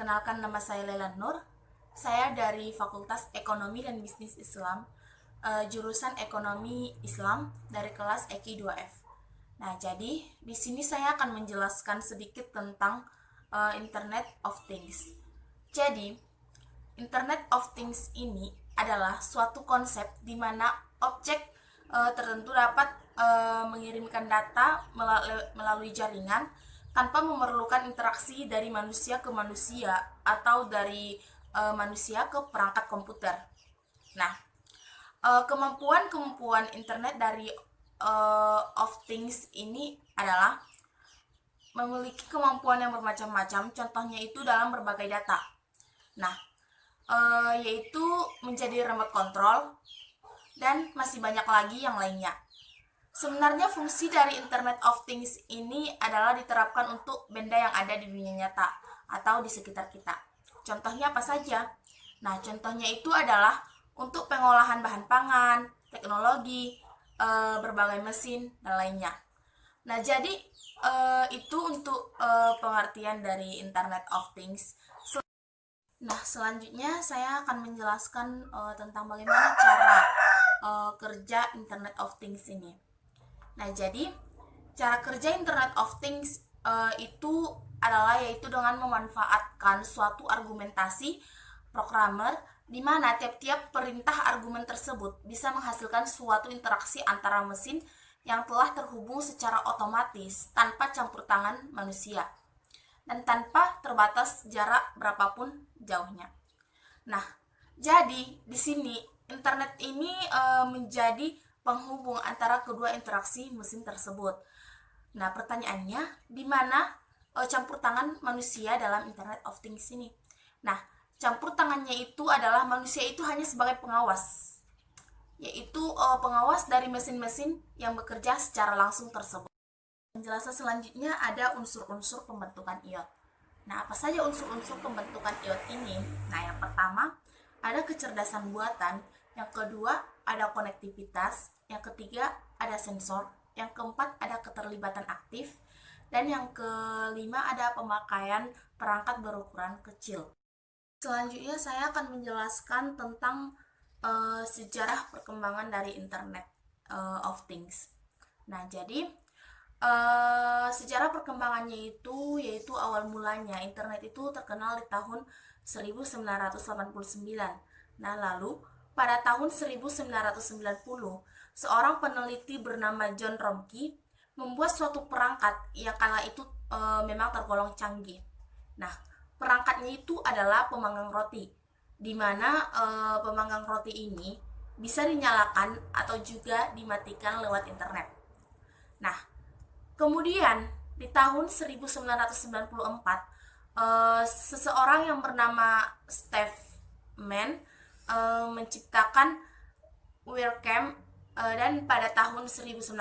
Perkenalkan, nama saya Lela Nur. Saya dari Fakultas Ekonomi dan Bisnis Islam, jurusan Ekonomi Islam dari kelas EKI 2F. Nah, jadi di sini saya akan menjelaskan sedikit tentang Internet of Things. Jadi, Internet of Things ini adalah suatu konsep di mana objek tertentu dapat mengirimkan data melalui jaringan tanpa memerlukan interaksi dari manusia ke manusia atau dari manusia ke perangkat komputer. Nah, kemampuan internet dari of things ini adalah memiliki kemampuan yang bermacam-macam, contohnya itu dalam berbagai data. Nah, yaitu menjadi remote control dan masih banyak lagi yang lainnya. Sebenarnya fungsi dari Internet of Things ini adalah diterapkan untuk benda yang ada di dunia nyata atau di sekitar kita. Contohnya apa saja? Nah, contohnya itu adalah untuk pengolahan bahan pangan, teknologi, berbagai mesin, dan lainnya. Nah, jadi itu untuk pengertian dari Internet of Things. Nah, selanjutnya saya akan menjelaskan tentang bagaimana cara kerja Internet of Things ini. Nah, jadi cara kerja Internet of Things itu adalah yaitu dengan memanfaatkan suatu argumentasi programmer di mana tiap-tiap perintah argumen tersebut bisa menghasilkan suatu interaksi antara mesin yang telah terhubung secara otomatis tanpa campur tangan manusia dan tanpa terbatas jarak berapapun jauhnya. Nah, jadi di sini internet ini menjadi penghubung antara kedua interaksi mesin tersebut. Nah, pertanyaannya, di mana campur tangan manusia dalam Internet of Things ini? Nah, campur tangannya itu adalah manusia itu hanya sebagai pengawas, yaitu pengawas dari mesin-mesin yang bekerja secara langsung tersebut. Penjelasan selanjutnya ada unsur-unsur pembentukan iot. Nah, apa saja unsur-unsur pembentukan iot ini? Nah, yang pertama, ada kecerdasan buatan. Yang kedua, ada konektivitas. Yang ketiga, ada sensor. Yang keempat, ada keterlibatan aktif. Dan yang kelima, ada pemakaian perangkat berukuran kecil. Selanjutnya, saya akan menjelaskan tentang sejarah perkembangan dari Internet of Things. Nah, jadi sejarah perkembangannya itu yaitu awal mulanya Internet itu terkenal di tahun 1989. Nah, lalu pada tahun 1990, seorang peneliti bernama John Romkey membuat suatu perangkat yang kala itu memang tergolong canggih. Nah, perangkatnya itu adalah pemanggang roti, di mana pemanggang roti ini bisa dinyalakan atau juga dimatikan lewat internet. Nah, kemudian di tahun 1994, seseorang yang bernama Steve Mann menciptakan WordCamp dan pada tahun 1997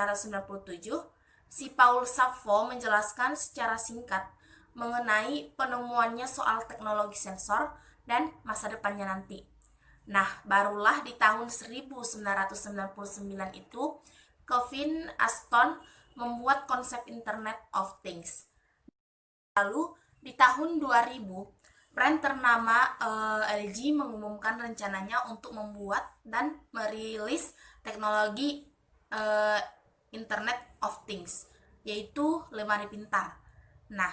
si Paul Sappho menjelaskan secara singkat mengenai penemuannya soal teknologi sensor dan masa depannya nanti. Nah, barulah di tahun 1999 itu Kevin Ashton membuat konsep Internet of Things. Lalu di tahun 2000 brand ternama LG mengumumkan rencananya untuk membuat dan merilis teknologi Internet of Things, yaitu lemari pintar. Nah,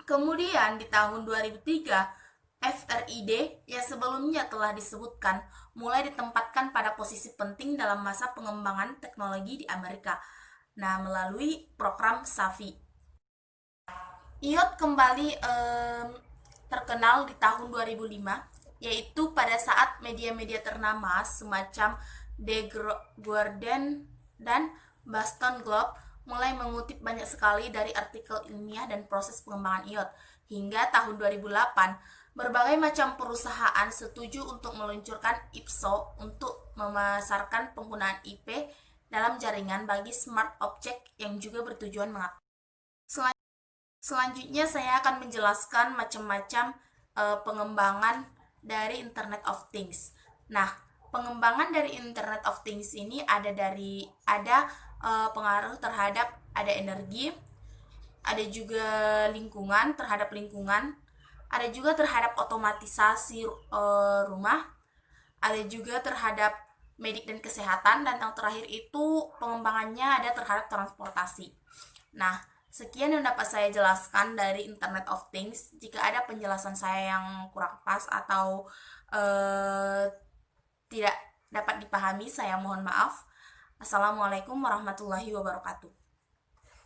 kemudian di tahun 2003, FRID yang sebelumnya telah disebutkan mulai ditempatkan pada posisi penting dalam masa pengembangan teknologi di Amerika. Nah, melalui program SAFI. iOT kembali terkenal di tahun 2005, yaitu pada saat media-media ternama semacam The Guardian dan Boston Globe mulai mengutip banyak sekali dari artikel ilmiah dan proses pengembangan iOT. Hingga tahun 2008, berbagai macam perusahaan setuju untuk meluncurkan IPSO untuk memasarkan penggunaan IP dalam jaringan bagi smart object yang juga bertujuan mengakses. Selanjutnya saya akan menjelaskan macam-macam pengembangan dari Internet of Things. Nah, pengembangan dari Internet of Things ini ada pengaruh terhadap ada energi, ada juga lingkungan terhadap lingkungan, ada juga terhadap otomatisasi rumah, ada juga terhadap medik dan kesehatan, dan yang terakhir itu pengembangannya ada terhadap transportasi. Nah, sekian yang dapat saya jelaskan dari Internet of Things. Jika ada penjelasan saya yang kurang pas atau tidak dapat dipahami, saya mohon maaf. Assalamualaikum warahmatullahi wabarakatuh.